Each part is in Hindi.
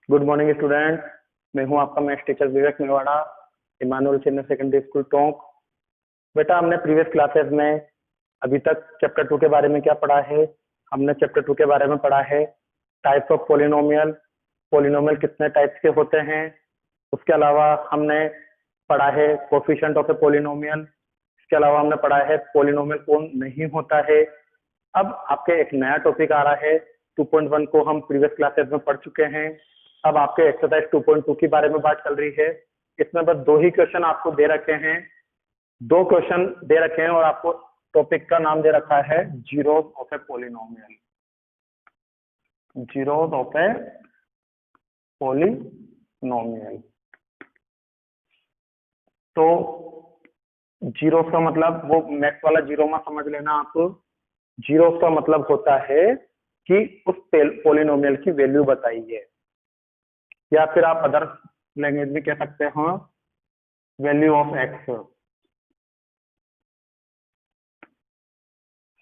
Good morning student. मैं हूं आपका maths teacher Vivek Mewada, Emmanuel senior secondary school Tonk. बेटा, हमने प्रीवियस क्लासेस में अभी तक चैप्टर 2 के बारे में क्या पढ़ा है? हमने चैप्टर 2 के बारे में पढ़ा है टाइप्स ऑफ पॉलिनोमियल, पॉलिनोमियल कितने टाइप्स के होते हैं। उसके अलावा हमने पढ़ा है कोफिशिएंट ऑफ ए पॉलिनोमियल। इसके अलावा हमने पढ़ा है पॉलिनोमियल कौन नहीं होता है। अब आपके एक नया टॉपिक आ रहा है 2.1 को हम प्रीवियस क्लासेस में पढ़ चुके हैं। अब आपके एक्सरसाइज 2.2 के बारे में बात चल रही है। इसमें बस 2 ही क्वेश्चन आपको दे रखे हैं, 2 क्वेश्चन दे रखे हैं और आपको टॉपिक का नाम दे रखा है zeros of a polynomial. Zeros of a polynomial. तो जीरोस का मतलब वो मैथ्स वाला जीरो में समझ लेना आप। जीरोस का मतलब होता है कि उस पॉलिनोमियल की वैल्यू बताइए, या फिर आप अदर लैंग्वेज में कह सकते हो वैल्यू ऑफ एक्स,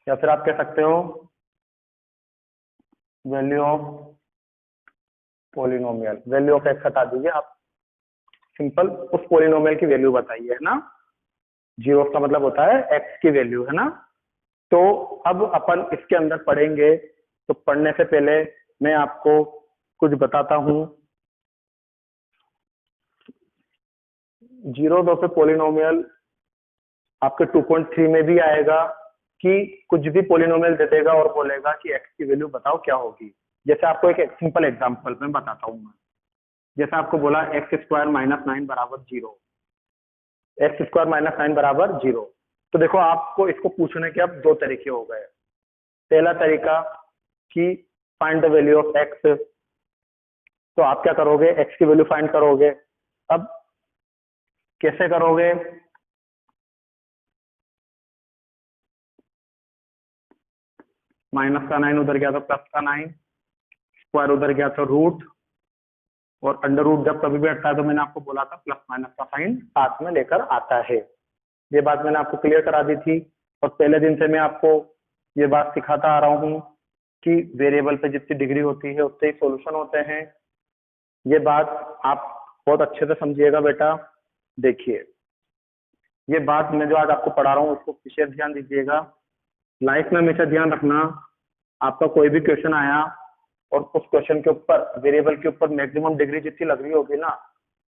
या फिर आप कह सकते हो value of polynomial. Value of x हटा दीजिए, आप सिंपल उस पॉलिनोमियल की वैल्यू बताइए, है ना। जीरो का मतलब होता है एक्स की वैल्यू, है ना। तो अब अपन इसके अंदर पढ़ेंगे, तो पढ़ने से पहले मैं आपको कुछ बताता हूं। जीरोस ऑफ ए पॉलिनोमियल आपके 2.3 में भी आएगा कि कुछ भी पॉलिनोमियल दे देगा और बोलेगा कि एक्स की वैल्यू बताओ क्या होगी। जैसे आपको एक सिंपल एग्जांपल में बताता हूं मैं। जैसे आपको बोला एक्स स्क्वायर माइनस 9 बराबर 0, एक्स स्क्वायर माइनस 9 बराबर 0। तो देखो, आपको इसको पूछने के अब 2 तरीके हो गए। पहला तरीका कि find the value of x, तो आप क्या करोगे, एक्स की वैल्यू फाइंड करोगे। अब कैसे करोगे? माइनस का 9 उधर गया तो प्लस का 9, स्क्वायर उधर गया तो रूट, और अंडर रूट जब कभी भी हटता है तो मैंने आपको बोला था प्लस माइनस का साइन साथ में लेकर आता है। ये बात मैंने आपको क्लियर करा दी थी, और पहले दिन से मैं आपको ये बात सिखाता आ रहा हूँ कि वेरिएबल पे जितनी डिग्री होती है उतने ही सॉल्यूशन होते हैं। ये बात आप बहुत अच्छे से समझिएगा बेटा। देखिए, ये बात मैं जो आज आपको पढ़ा रहा हूँ उसको विशेष ध्यान दीजिएगा। लाइफ में हमेशा ध्यान रखना, आपका कोई भी क्वेश्चन आया और उस क्वेश्चन के ऊपर वेरिएबल के ऊपर मैक्सिमम डिग्री जितनी लग रही होगी ना,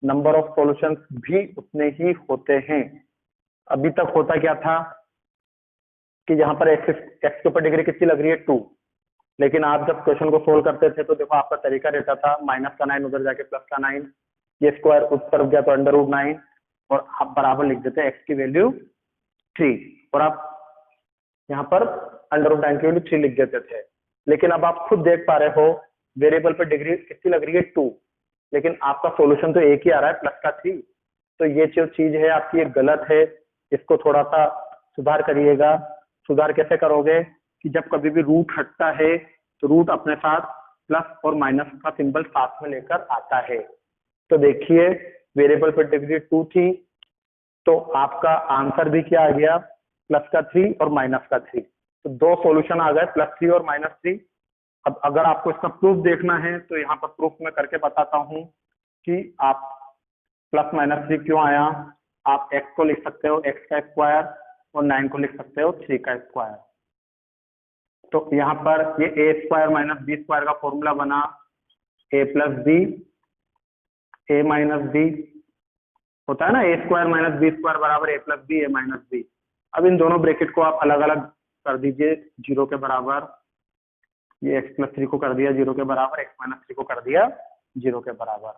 नंबर ऑफ सॉल्यूशंस भी उतने ही होते हैं। अभी तक होता क्या था कि यहाँ पर एक्स के ऊपर डिग्री कितनी लग रही है, 2। लेकिन आप जब क्वेश्चन को सोल्व करते थे तो देखो आपका तरीका रहता था माइनस का 9 उधर जाके प्लस का 9, ये स्क्वायर उस तरफ गया तो अंडर रूट 9, और आप बराबर लिख देते एक्स की वैल्यू 3, और आप यहाँ पर अंडर रूट 9 की वैल्यू 3 लिख देते थे। लेकिन अब आप खुद देख पा रहे हो वेरिएबल पर डिग्री कितनी लग रही है, 2, लेकिन आपका सॉल्यूशन तो एक ही आ रहा है, प्लस का 3। तो ये जो चीज है आपकी ये गलत है, इसको थोड़ा सा सुधार करिएगा। सुधार कैसे करोगे कि जब कभी भी रूट हटता है तो रूट अपने साथ प्लस और माइनस का सिंबल साथ में लेकर आता है। तो देखिए, वेरिएबल पर डिग्री 2 थी, तो आपका आंसर भी क्या आ गया, प्लस का 3 और माइनस का 3। तो 2 सॉल्यूशन आ गए, प्लस 3 और माइनस 3। अब अगर आपको इसका प्रूफ देखना है तो यहाँ पर प्रूफ मैं करके बताता हूँ कि आप प्लस माइनस 3 क्यों आया। आप x को लिख सकते हो x का स्क्वायर, और 9 को लिख सकते हो 3 का स्क्वायर। तो यहाँ पर ये a square minus B square का फॉर्मूला बना a plus B, a minus B होता है ना, a square minus B square बराबर a plus B, a minus B. अब इन दोनों ब्रैकेट को आप अलग अलग कर दीजिए 0 के बराबर। ये x प्लस 3 को कर दिया 0 के बराबर, x माइनस 3 को कर दिया 0 के बराबर।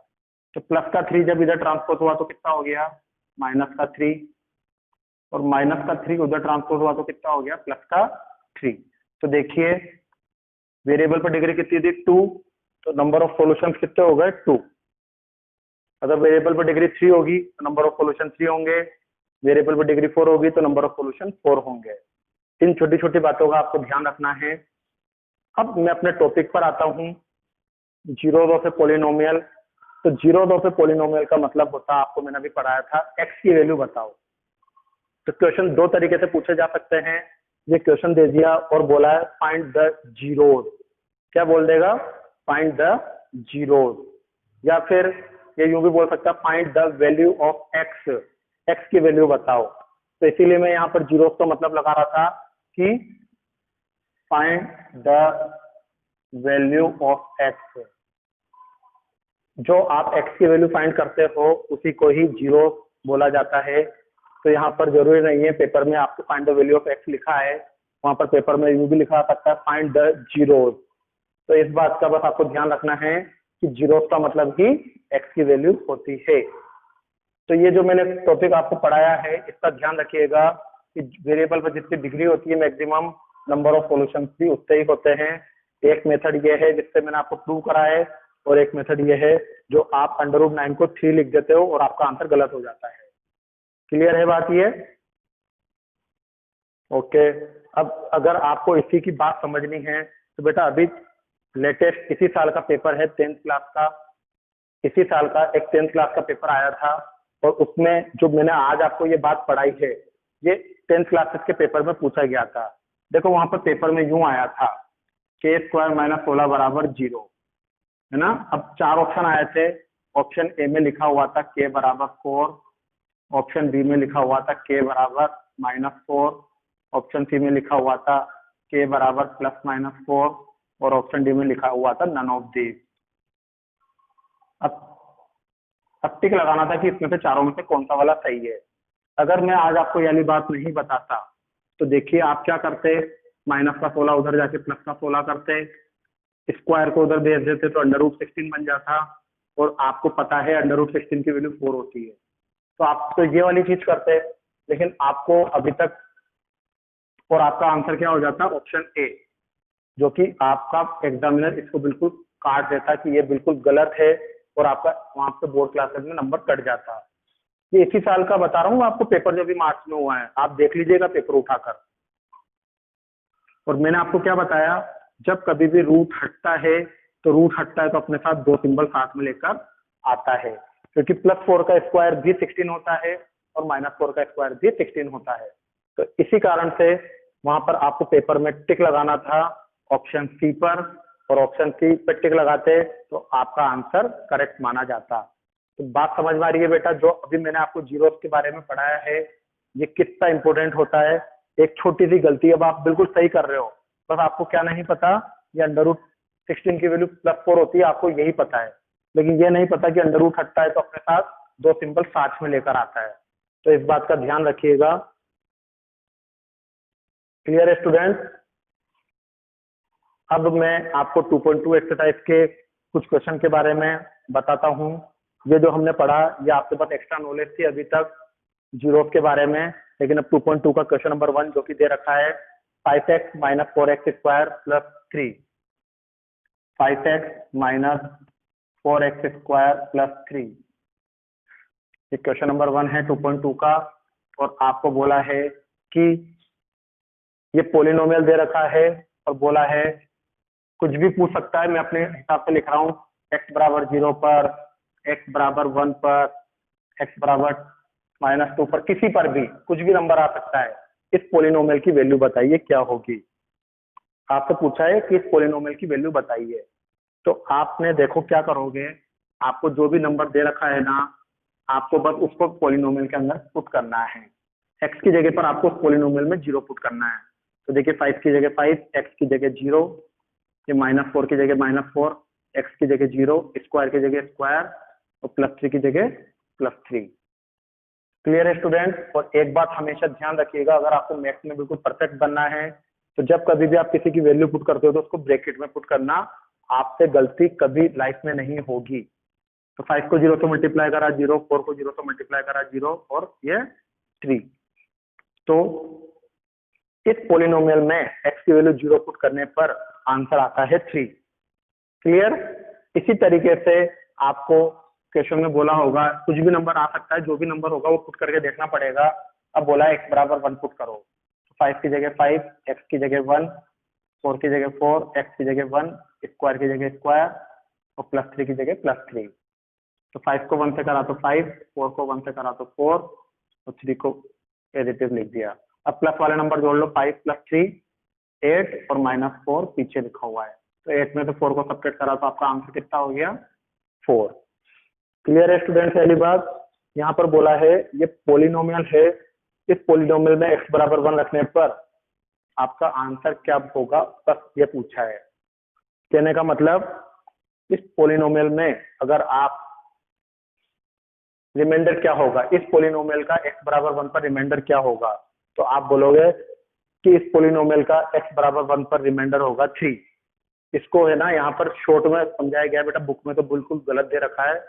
तो प्लस का 3 जब इधर ट्रांसपोज हुआ तो कितना हो गया, माइनस का 3, और माइनस का 3 उधर ट्रांसपोज हुआ तो कितना हो गया, प्लस का 3। तो देखिए, वेरिएबल पर डिग्री कितनी थी, 2, तो नंबर ऑफ सॉल्यूशंस कितने हो गए, 2। अगर वेरिएबल पर डिग्री 3 होगी तो नंबर ऑफ सॉल्यूशन 3 होंगे, वेरिएबल पर डिग्री 4 होगी तो नंबर ऑफ सॉल्यूशन 4 होंगे। इन छोटी छोटी बातों का आपको ध्यान रखना है। अब मैं अपने टॉपिक पर आता हूँ, जीरोस ऑफ ए पॉलिनोमियल। तो जीरोस ऑफ ए पॉलिनोमियल का मतलब होता है, आपको मैंने अभी पढ़ाया था, एक्स की वैल्यू बताओ। तो क्वेश्चन 2 तरीके से पूछे जा सकते हैं। ये क्वेश्चन दे दिया और बोला है फाइंड द जीरोस। क्या बोल देगा, फाइंड द जीरोस। या फिर ये यूं भी बोल सकता है find the value of x, x की वैल्यू बताओ। तो इसीलिए मैं यहाँ पर जीरो का मतलब लगा रहा था कि find the value of x. जो आप एक्स की वैल्यू फाइंड करते हो उसी को ही जीरो बोला जाता है। तो यहाँ पर जरूरी नहीं है पेपर में आपको find the value of x लिखा है, वहां पर पेपर में यूं भी लिखा सकता है फाइंड द जीरोज। तो इस बात का बस आपको ध्यान रखना है कि जीरोस का मतलब ही एक्स की वैल्यू होती है। तो ये जो मैंने टॉपिक आपको पढ़ाया है इसका ध्यान रखिएगा कि वेरिएबल पर जितनी डिग्री होती है मैक्सिमम नंबर ऑफ सॉल्यूशंस भी उतने ही होते हैं। एक मेथड ये है जिससे मैंने आपको प्रूव करा है, और एक मेथड ये है जो आप √9 को 3 लिख देते हो और आपका आंसर गलत हो जाता है। क्लियर है बात ये? ओके। अब अगर आपको इसी की बात समझनी है तो बेटा अभी लेटेस्ट इसी साल का पेपर है 10th क्लास का, इसी साल का एक 10th क्लास का पेपर आया था, और उसमें जो मैंने आज आपको ये बात पढ़ाई है ये 10th क्लासेस के पेपर में पूछा गया था। देखो वहां पर पेपर में यूं आया था k² - 16 बराबर 0, है ना। अब 4 ऑप्शन आए थे। ऑप्शन ए में लिखा हुआ था k बराबर 4, ऑप्शन बी में लिखा हुआ था k बराबर -4, ऑप्शन सी में लिखा हुआ था k बराबर +-4, और ऑप्शन डी में लिखा हुआ था नन ऑफ दीज। अब टिक लगाना था कि इसमें से चारों में से कौन सा वाला सही है। अगर मैं आज आपको ये वाली बात नहीं बताता तो देखिए आप क्या करते, -16 उधर जाके +16 करते, स्क्वायर को उधर भेज देते तो √16 बन जाता, और आपको पता है √16 की वैल्यू 4 होती है। तो आप तो ये वाली चीज करते, लेकिन आपको अभी तक, और आपका आंसर क्या हो जाता, ऑप्शन ए, जो कि आपका एग्जामिनर इसको बिल्कुल काट देता कि ये बिल्कुल गलत है, और आपका वहां पे बोर्ड क्लासेस में नंबर कट जाता। ये इसी साल का बता रहा हूँ आपको, पेपर जो भी मार्च में हुआ है, आप देख लीजिएगा पेपर उठाकर। और मैंने आपको क्या बताया, जब कभी भी रूट हटता है तो अपने साथ 2 सिंबल साथ में लेकर आता है, क्योंकि +4 का स्क्वायर भी 16 होता है और -4 का स्क्वायर भी 16 होता है। तो इसी कारण से वहां पर आपको पेपर में टिक लगाना था ऑप्शन सी पर, और ऑप्शन सी पर टिक लगाते तो आपका आंसर करेक्ट माना जाता। तो बात समझ में आ रही है बेटा? जो अभी मैंने आपको जीरोस के बारे में पढ़ाया है ये कितना इंपॉर्टेंट होता है। एक छोटी सी गलती, अब आप बिल्कुल सही कर रहे हो, बस आपको क्या नहीं पता, ये √16 की वैल्यू +4 होती है, आपको यही पता है, लेकिन ये नहीं पता कि √ हटता है तो अपने साथ 2 सिंबल साथ में लेकर आता है। तो इस बात का ध्यान रखिएगा। क्लियर है स्टूडेंट? अब मैं आपको 2.2 एक्सरसाइज के कुछ क्वेश्चन के बारे में बताता हूँ। ये जो हमने पढ़ा ये आपके पास एक्स्ट्रा नॉलेज थी अभी तक जीरोस के बारे में, लेकिन अब 2.2 का क्वेश्चन नंबर 1 जो कि दे रखा है 5x - 4x² + 3, 5x - 4x² + 3, ये क्वेश्चन नंबर 1 है 2.2 का। और आपको बोला है कि ये पॉलिनोमियल दे रखा है और बोला है कुछ भी पूछ सकता है, मैं अपने हिसाब से लिख रहा हूँ, x बराबर 0 पर, x बराबर 1 पर, x बराबर -2 पर, किसी पर भी कुछ भी नंबर आ सकता है। इस पॉलिनोमियल की वैल्यू बताइए क्या होगी। आपसे पूछा है कि इस पॉलिनोमियल की वैल्यू बताइए। तो आपने देखो क्या करोगे, आपको जो भी नंबर दे रखा है ना, आपको बस उसको पॉलिनोमियल के अंदर पुट करना है। x की जगह पर आपको पॉलिनोमियल में 0 पुट करना है। तो देखिए 5 की जगह 5, x की जगह 0, ये -4 की जगह -4, x की जगह 0, स्क्वायर की जगह स्क्वायर, और +3 की जगह +3। क्लियर है स्टूडेंट? और एक बात हमेशा ध्यान रखिएगा, अगर आपको मैथ्स में बिल्कुल परफेक्ट बनना है तो जब कभी भी आप किसी की वैल्यू पुट करते हो तो उसको ब्रैकेट में पुट करना, आपसे गलती कभी लाइफ में नहीं होगी। तो 5 को 0 से मल्टीप्लाई करा 0, 4 को 0 से मल्टीप्लाई करा 0, और ये 3। तो इस पॉलिनोमियल में x की वैल्यू 0 पुट करने पर आंसर आता है 3। क्लियर? इसी तरीके से आपको क्वेश्चन में बोला होगा कुछ भी नंबर आ सकता है, जो भी नंबर होगा वो पुट करके देखना पड़ेगा। अब बोला है x बराबर 1 पुट करो, 5 की जगह 5, x की जगह 1, 4 की जगह 4, x की जगह 1, स्क्वायर की जगह स्क्वायर, और +3 की जगह +3। तो 5 को 1 से करा तो 5, 4 को 1 से करा तो 4, और 3 को एडिटिव लिख दिया। अब प्लस वाले नंबर जोड़ लो, 5 + 3 8, और -4 पीछे लिखा हुआ है। तो 8 में से 4 को सब्ट्रैक्ट करा तो आपका आंसर कितना हो गया, 4। क्लियर है स्टूडेंट? पहली बात यहाँ पर बोला है ये पोलिनोमियल है, इस पोलिनोमियल में x बराबर 1 रखने पर आपका आंसर क्या होगा, बस ये पूछा है। कहने का मतलब इस पोलिनोमियल में अगर आप रिमाइंडर क्या होगा, इस पोलिनोमियल का x बराबर 1 पर रिमाइंडर क्या होगा, तो आप बोलोगे कि इस पोलिनोमियल का x बराबर 1 पर रिमाइंडर होगा 3। इसको है ना यहाँ पर शॉर्ट में समझाया गया है बेटा, बुक में तो बिल्कुल गलत दे रखा है।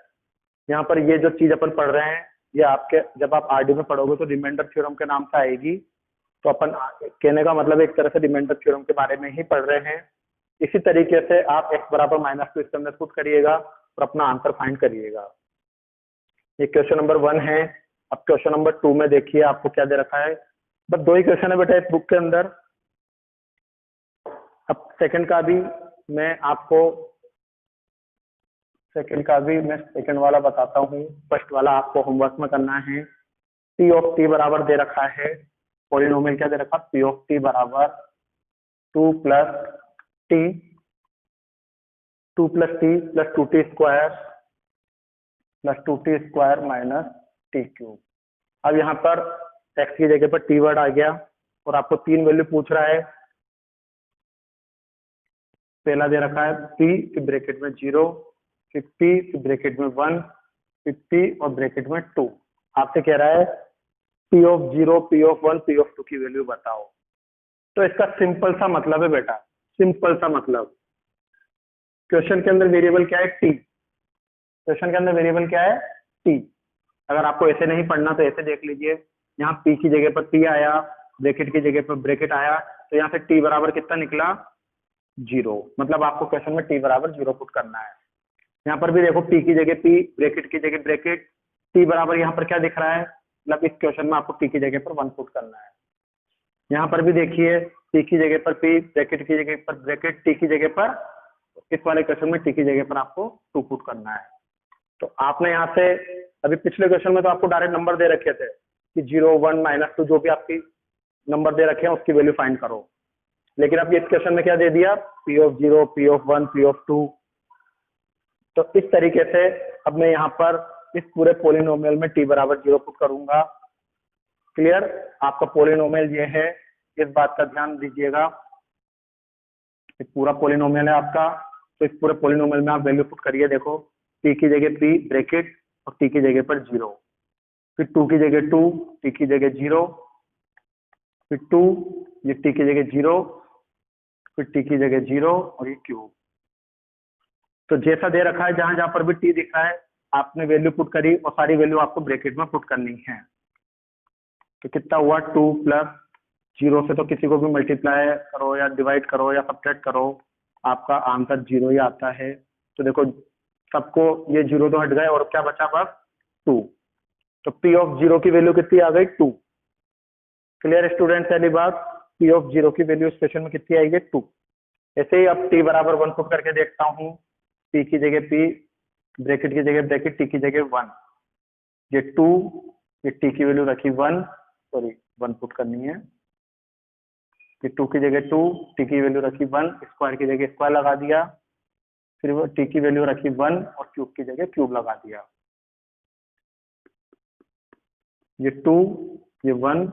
यहाँ पर ये जो चीज अपन पढ़ रहे हैं ये आपके जब आप आरडी में पढ़ोगे तो रिमाइंडर थ्योरम के नाम से आएगी। तो अपन कहने का मतलब एक तरह से रिमाइंडर थ्योरम के बारे में ही पढ़ रहे हैं। इसी तरीके से आप x बराबर -2 इसके अंदर पुट करिएगा और अपना आंसर फाइंड करिएगा। ये क्वेश्चन नंबर 1 है। अब क्वेश्चन नंबर 2 में देखिए आपको क्या दे रखा है। बस 2 ही क्वेश्चन है बेटा इस बुक के अंदर। अब सेकंड का भी मैं सेकंड वाला बताता हूँ। फर्स्ट वाला आपको होमवर्क में करना है। p ऑफ t बराबर दे रखा है, पॉलिनोमियल क्या दे रखा, p ऑफ t बराबर 2 plus t plus 2t square minus t cube. अब यहाँ पर x की जगह पर t वर्ड आ गया और आपको 3 वैल्यू पूछ रहा है। पहला दे रखा है p फिर ब्रैकेट में 0, फिर p फिर ब्रैकेट में 1, फिर p और ब्रैकेट में 2। आपसे कह रहा है p of 0, p of 1, p of 2 की वैल्यू बताओ। तो इसका सिंपल सा मतलब है बेटा, सिंपल सा मतलब, क्वेश्चन के अंदर वेरिएबल क्या है, t। क्वेश्चन के अंदर वेरिएबल क्या है, t। अगर आपको ऐसे नहीं पढ़ना तो ऐसे देख लीजिए, यहाँ p की जगह पर t आया, ब्रैकेट की जगह पर ब्रैकेट आया, तो यहाँ से t बराबर कितना निकला, 0। मतलब आपको क्वेश्चन में t बराबर 0 पुट करना है। यहाँ पर भी देखो p की जगह p, ब्रैकेट की जगह ब्रैकेट, t बराबर यहाँ पर क्या दिख रहा है, मतलब इस क्वेश्चन में आपको p की जगह पर 1 पुट करना है। यहाँ पर भी देखिए p की जगह पर p, ब्रैकेट की जगह पर ब्रैकेट, t की जगह पर, इस वाले क्वेश्चन में t की जगह पर आपको 2 पुट करना है। तो आपने यहाँ से अभी पिछले क्वेश्चन में तो आपको डायरेक्ट नंबर दे रखे थे कि 0, 1, -2 जो भी आपकी नंबर दे रखे हैं उसकी वैल्यू फाइंड करो। लेकिन अब इस क्वेश्चन में क्या दे दिया, p of 0, p of 1, p of 2। तो इस तरीके से अब मैं यहाँ पर इस पूरे पोलिनोमियल में t बराबर 0 पुट करूंगा। क्लियर? आपका पोलिनोमियल ये है, इस बात का ध्यान दीजिएगा। एक पूरा पोलिनोमियल है आपका, तो इस पूरे पोलिनोमियल में आप वैल्यू पुट करिए। देखो p की जगह p ब्रैकेट और t की जगह पर 0, फिर 2 की जगह 2, t की जगह 0, फिर 2, ये t की जगह 0, फिर t की जगह 0 और ये क्यूब। तो जैसा दे रखा है जहां जहां पर भी t दिख रहा है आपने वैल्यू पुट करी और सारी वैल्यू आपको ब्रैकेट में पुट करनी है। तो कितना हुआ, 2 प्लस 0 से तो किसी को भी मल्टीप्लाई करो या डिवाइड करो या सब्ट्रैक्ट करो, आपका आंसर 0 ही आता है। तो देखो सबको ये 0 तो हट गए और क्या बचा, बस 2। तो p ऑफ 0 की वैल्यू कितनी आ गई, 2। Clear student? पहली बात, p ऑफ 0 की वैल्यू इस क्वेश्चन में कितनी आएगी, 2। ऐसे ही अब t बराबर 1 पुट करके देखता हूँ। p की जगह p, ब्रैकेट की जगह ब्रैकेट, t की जगह 1, ये 2, ये t की वैल्यू रखी 1, सॉरी 1 पुट करनी है, ये 2 की जगह 2, t की वैल्यू रखी 1, स्क्वायर की जगह स्क्वायर लगा दिया, फिर वो t की वैल्यू रखी 1 और क्यूब की जगह क्यूब लगा दिया। ये 2, ये 1,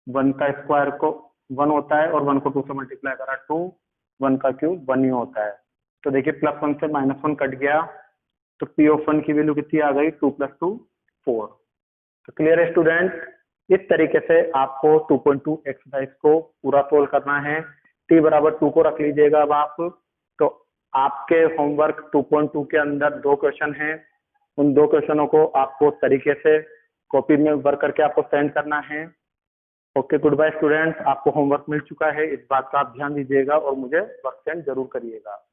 1 का स्क्वायर को 1 होता है और 1 को 2 से मल्टीप्लाई करा 2, 1 का क्यूब 1 ही होता है। तो देखिए +1 से -1 कट गया, तो p ऑफ 1 की वैल्यू कितनी आ गई, 2 + 2 4। तो क्लियर है स्टूडेंट? इस तरीके से आपको 2.2 एक्सरसाइज को पूरा सोल्व करना है। t बराबर 2 को रख लीजिएगा अब आप। तो आपके होमवर्क 2.2 के अंदर 2 क्वेश्चन हैं, उन 2 क्वेश्चनों को आपको तरीके से कॉपी में वर्क करके आपको सेंड करना है। Okay, good bye student. आपको होमवर्क मिल चुका है, इस बात का आप ध्यान दीजिएगा और मुझे वर्क सेंड जरूर करिएगा।